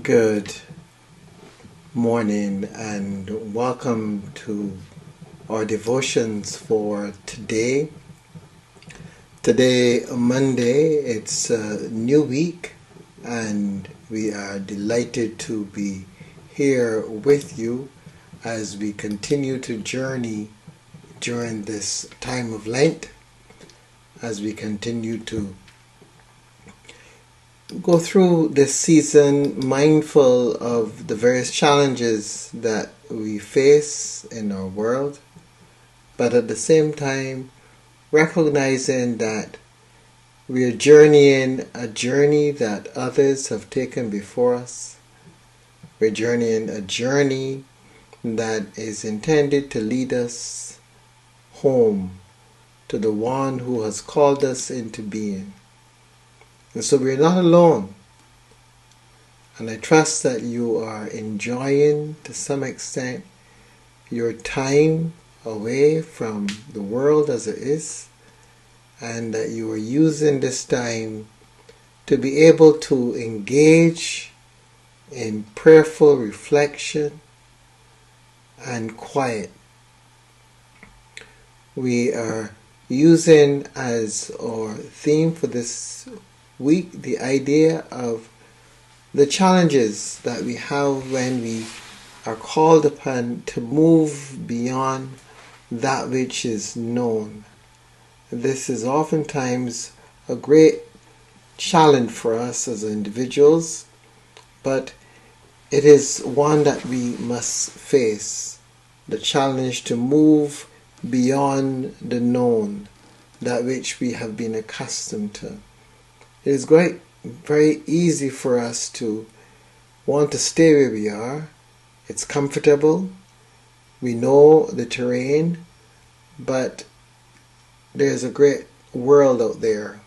Good morning and welcome to our devotions for today. Today, Monday, it's a new week and we are delighted to be here with you as we continue to journey during this time of Lent, as we continue to go through this season mindful of the various challenges that we face in our world, but at the same time recognizing that we are journeying a journey that others have taken before us. We're journeying a journey that is intended to lead us home to the one who has called us into being. And so we're not alone. And I trust that you are enjoying, to some extent, your time away from the world as it is, and that you are using this time to be able to engage in prayerful reflection and quiet. We are using as our theme for this week the idea of the challenges that we have when we are called upon to move beyond that which is known. This is oftentimes a great challenge for us as individuals, but it is one that we must face. The challenge to move beyond the known, that which we have been accustomed to. It is very easy for us to want to stay where we are. It's comfortable. We know the terrain, but there's a great world out there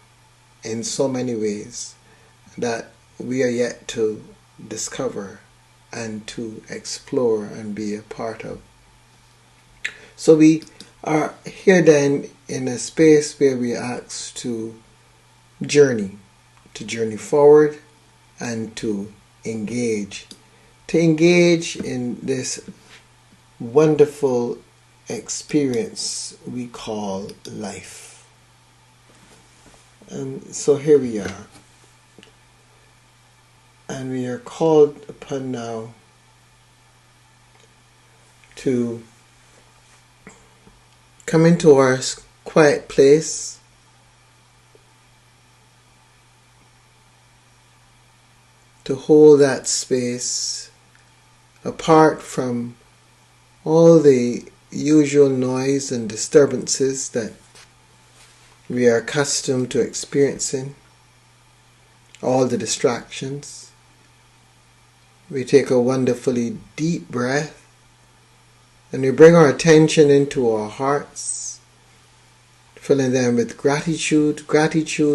in so many ways that we are yet to discover and to explore and be a part of. So we are here then in a space where we are asked to journey forward and to engage in this wonderful experience we call life. And so here we are, and we are called upon now to come into our quiet place, to hold that space apart from all the usual noise and disturbances that we are accustomed to experiencing, all the distractions. We take a wonderfully deep breath and we bring our attention into our hearts, filling them with gratitude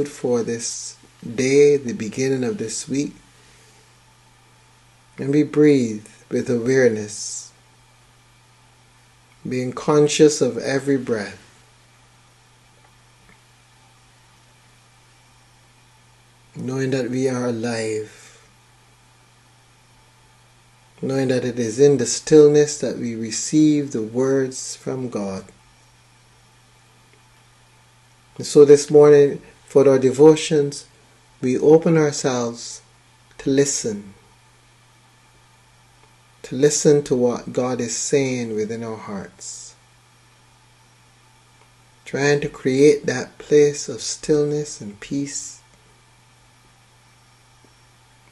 for this day, the beginning of this week. And we breathe with awareness, being conscious of every breath. Knowing that we are alive. Knowing that it is in the stillness that we receive the words from God. And so this morning, for our devotions, we open ourselves to listen. to listen to what God is saying within our hearts. Trying to create that place of stillness and peace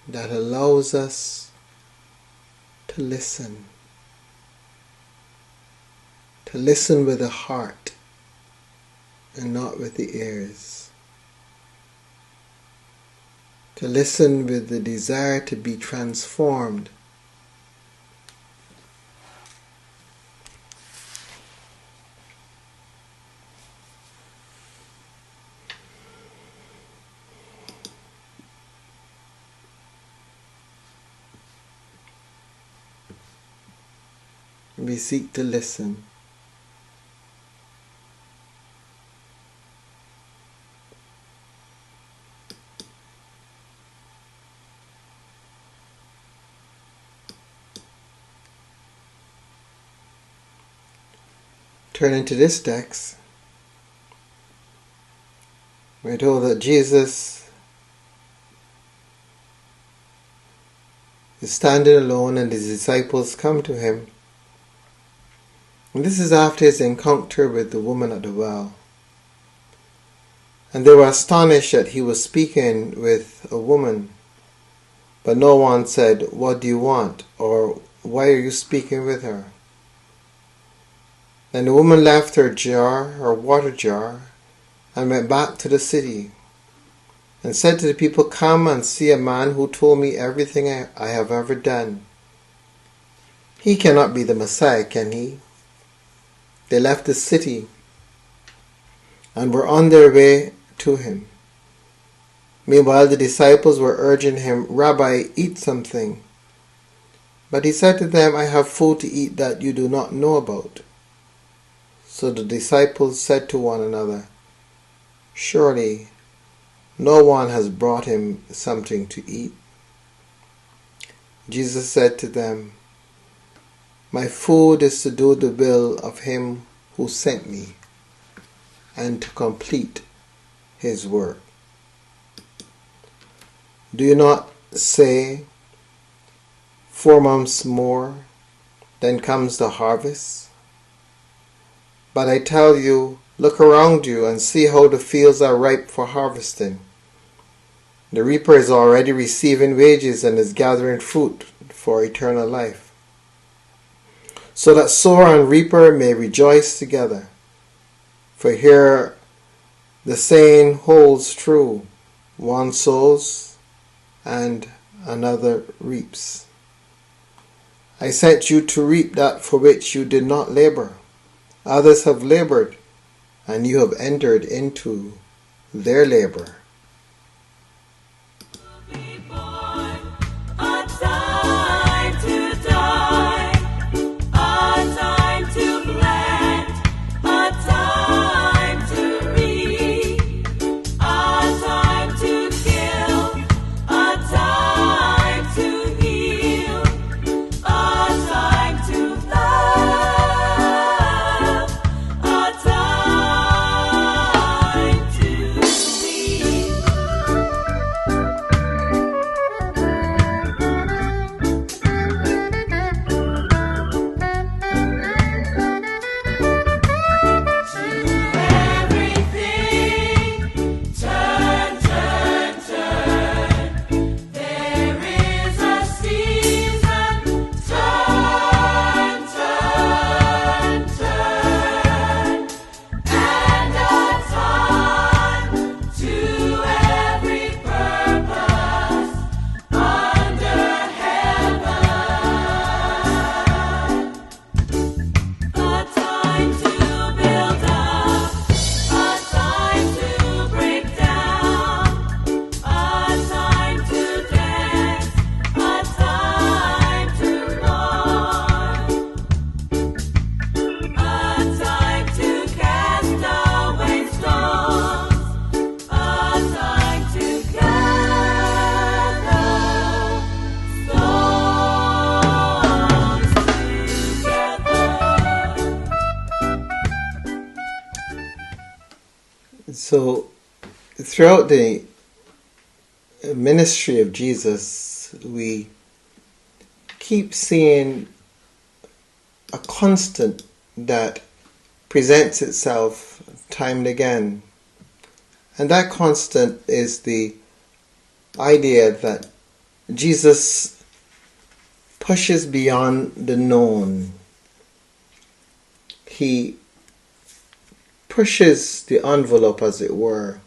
that allows us to listen. To listen with the heart and not with the ears. To listen with the desire to be transformed. We seek to listen. Turning to this text, we're told that Jesus is standing alone and his disciples come to him. And this is after his encounter with the woman at the well. And they were astonished that he was speaking with a woman. But no one said, "What do you want?" or "Why are you speaking with her?" Then the woman left her water jar, and went back to the city, and said to the people, "Come and see a man who told me everything I have ever done. He cannot be the Messiah, can he?" They left the city and were on their way to him. Meanwhile, the disciples were urging him, "Rabbi, eat something." But he said to them, "I have food to eat that you do not know about." So the disciples said to one another, "Surely no one has brought him something to eat." Jesus said to them, "My food is to do the will of him who sent me and to complete his work. Do you not say, 4 months more, then comes the harvest? But I tell you, look around you and see how the fields are ripe for harvesting. The reaper is already receiving wages and is gathering fruit for eternal life, so that sower and reaper may rejoice together. For here the saying holds true, one sows and another reaps. I sent you to reap that for which you did not labor. Others have labored, and you have entered into their labor." So, throughout the ministry of Jesus, we keep seeing a constant that presents itself time and again. And that constant is the idea that Jesus pushes beyond the known. He pushes the envelope, as it were,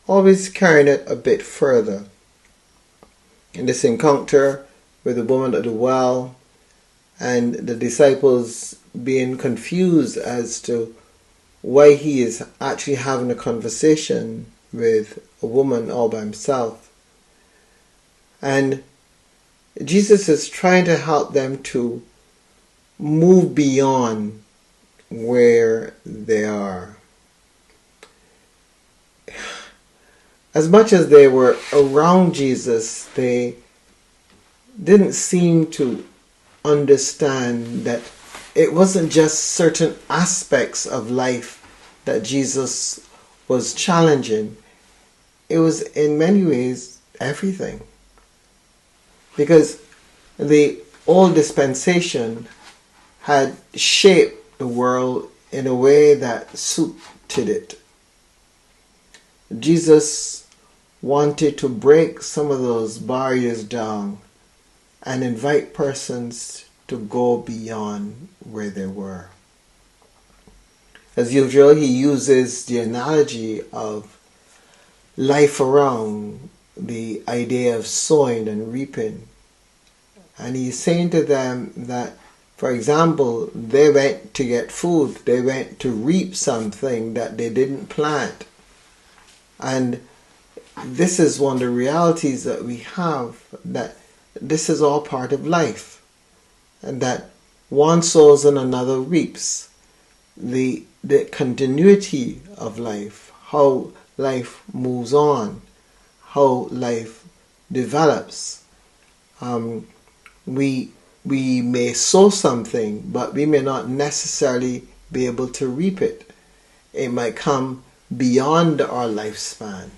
always carrying it a bit further. In this encounter with the woman at the well and the disciples being confused as to why he is actually having a conversation with a woman all by himself. And Jesus is trying to help them to move beyond where they are. As much as they were around Jesus, they didn't seem to understand that it wasn't just certain aspects of life that Jesus was challenging. It was in many ways everything. Because the old dispensation had shaped the world in a way that suited it. Jesus wanted to break some of those barriers down and invite persons to go beyond where they were. As usual, he uses the analogy of life around, the idea of sowing and reaping. And he's saying to them that, for example, they went to get food, they went to reap something that they didn't plant. And this is one of the realities that we have, that this is all part of life, and that one sows and another reaps. The continuity of life, how life moves on, how life develops. We may sow something, but we may not necessarily be able to reap it. It might come beyond our lifespan.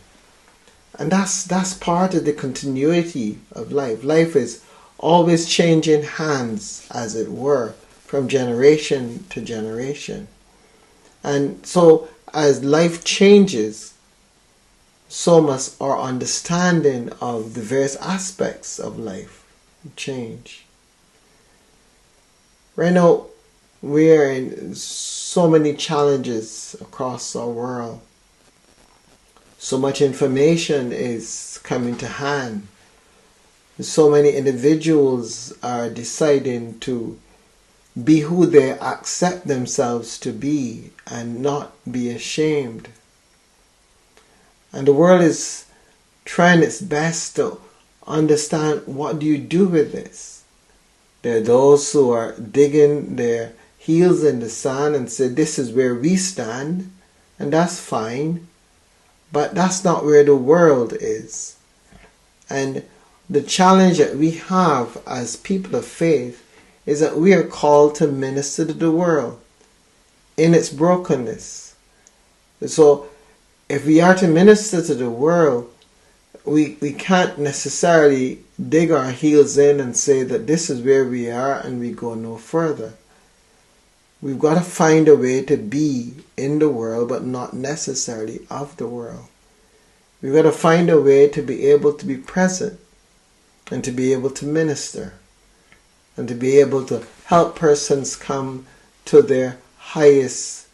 And that's part of the continuity of life. Life is always changing hands, as it were, from generation to generation. And so as life changes, so must our understanding of the various aspects of life change. Right now, we are in so many challenges across our world. So much information is coming to hand. So many individuals are deciding to be who they accept themselves to be and not be ashamed. And the world is trying its best to understand, what do you do with this? There are those who are digging their heels in the sand and say, this is where we stand, and that's fine. But that's not where the world is. And the challenge that we have as people of faith is that we are called to minister to the world in its brokenness. So if we are to minister to the world, we can't necessarily dig our heels in and say that this is where we are and we go no further. We've got to find a way to be in the world, but not necessarily of the world. We've got to find a way to be able to be present and to be able to minister and to be able to help persons come to their highest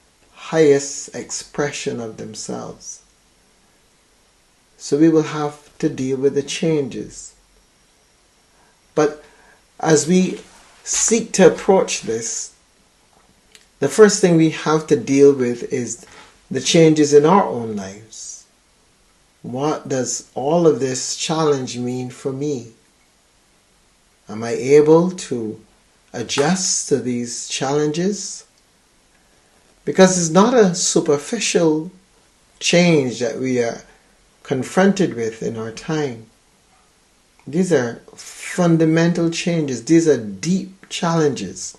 expression of themselves. So we will have to deal with the changes. But as we seek to approach this, the first thing we have to deal with is the changes in our own lives. What does all of this challenge mean for me? Am I able to adjust to these challenges? Because it's not a superficial change that we are confronted with in our time. These are fundamental changes. These are deep challenges.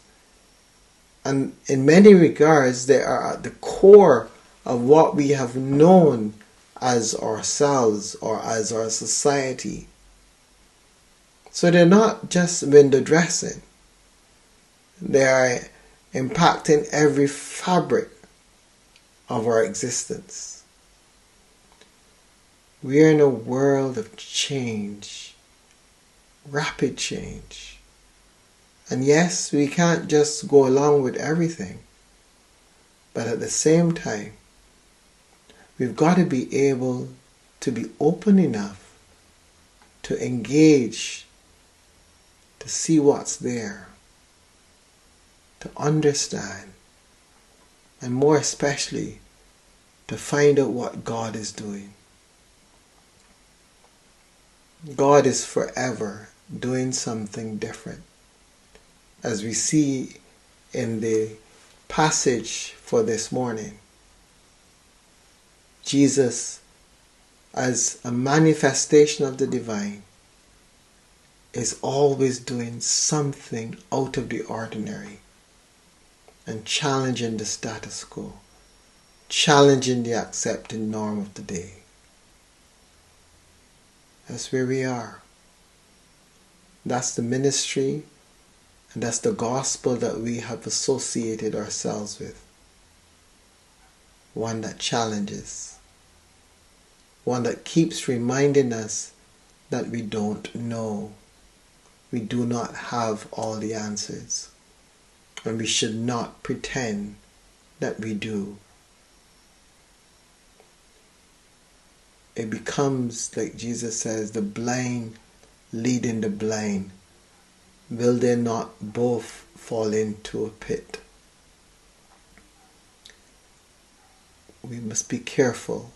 And in many regards, they are at the core of what we have known as ourselves or as our society. So they're not just window dressing. They are impacting every fabric of our existence. We are in a world of change, rapid change. And yes, we can't just go along with everything. But at the same time, we've got to be able to be open enough to engage, to see what's there, to understand, and more especially, to find out what God is doing. God is forever doing something different. As we see in the passage for this morning, Jesus, as a manifestation of the divine, is always doing something out of the ordinary and challenging the status quo, challenging the accepted norm of the day. That's where we are. That's the ministry and that's the gospel that we have associated ourselves with. One that challenges. One that keeps reminding us that we don't know. We do not have all the answers. And we should not pretend that we do. It becomes, like Jesus says, the blind leading the blind. Will they not both fall into a pit? We must be careful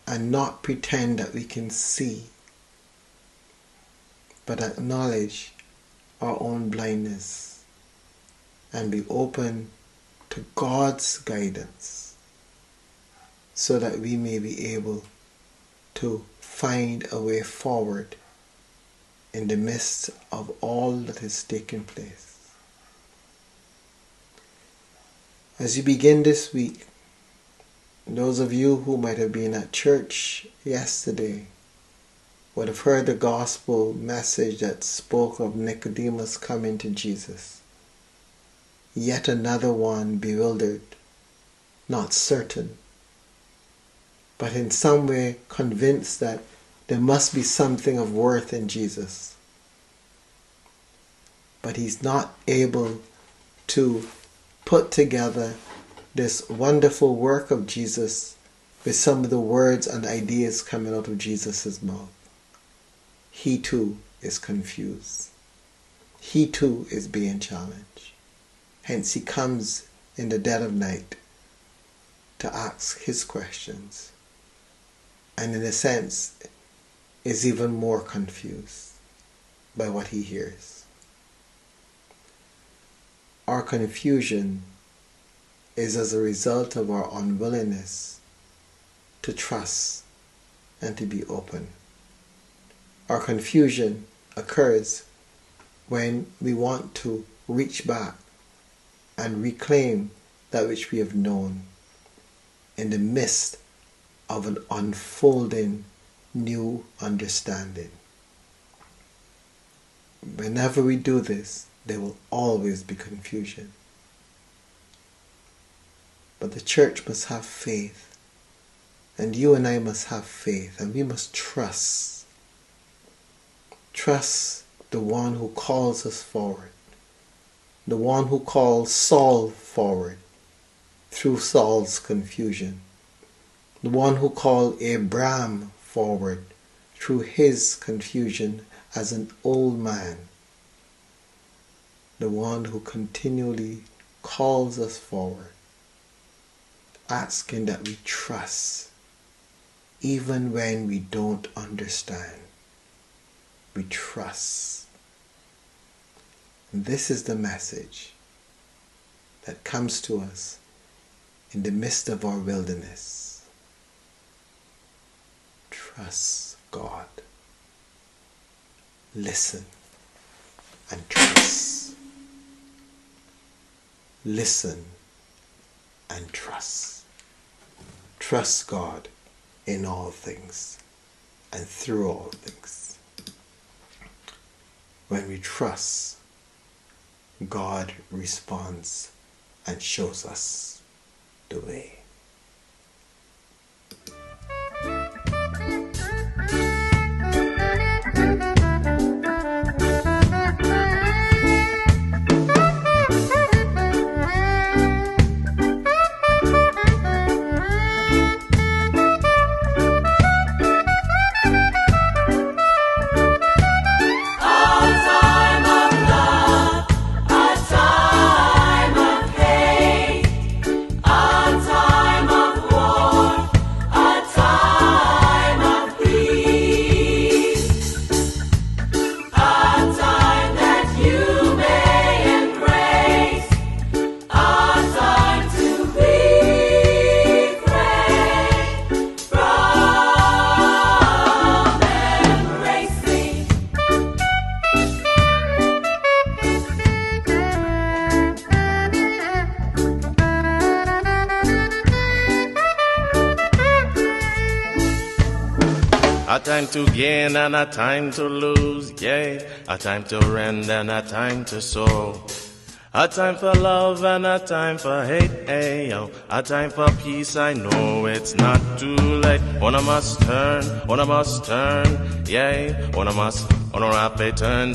and not pretend that we can see, but acknowledge our own blindness and be open to God's guidance so that we may be able to find a way forward in the midst of all that is taking place. As you begin this week, those of you who might have been at church yesterday would have heard the gospel message that spoke of Nicodemus coming to Jesus. Yet another one bewildered, not certain, but in some way convinced that there must be something of worth in Jesus. But he's not able to put together this wonderful work of Jesus with some of the words and ideas coming out of Jesus' mouth. He too is confused. He too is being challenged. Hence he comes in the dead of night to ask his questions. And in a sense, is even more confused by what he hears. Our confusion is as a result of our unwillingness to trust and to be open. Our confusion occurs when we want to reach back and reclaim that which we have known in the midst of an unfolding new understanding. Whenever we do this, there will always be confusion. But the church must have faith, and you and I must have faith, and we must trust. Trust the one who calls us forward, the one who calls Saul forward through Saul's confusion, the one who called Abraham forward through his confusion as an old man, the one who continually calls us forward, asking that we trust even when we don't understand. We trust. And this is the message that comes to us in the midst of our wilderness. Trust God. Listen and trust. Listen and trust. Trust God in all things and through all things. When we trust, God responds and shows us the way. A time to gain and a time to lose, yeah. A time to rend and a time to sow. A time for love and a time for hate, hey, yo. A time for peace, I know it's not too late. One of must turn, yeah. One of have to turn,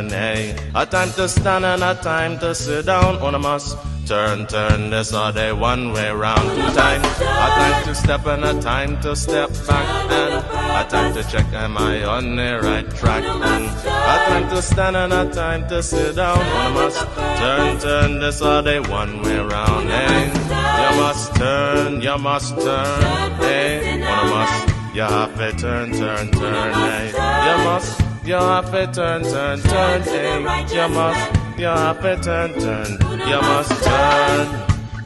hey. A time to stand and a time to sit down. One of must turn, this all day one way round. Two times, a time to step and a time to step back, and a time to check am I on the right track, and a time to stand and a time to sit down. One must turn, this all day one way round, hey. You must turn, hey. One must, you have to turn, hey. You have to turn, hey. You have to turn, you must turn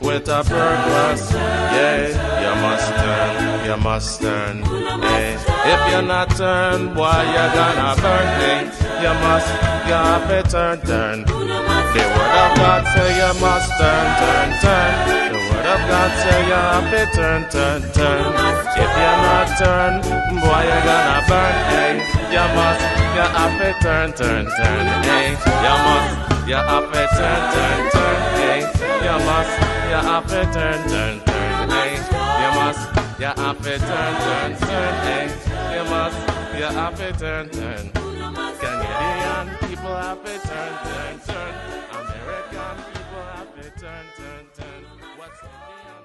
with a purpose, yeah. You must turn, hey. If you're not turned, why you gonna burn, hey. You have to turn. The word of God say you must turn. The word of God say you have to turn. If you're not turned, boy you gonna burn, hey. You have to turn, hey. You have to turn, hey. You have to turn, hey. You have to turn, hey. You have to turn. Canadian people have to turn. American people have to turn. What's Indian?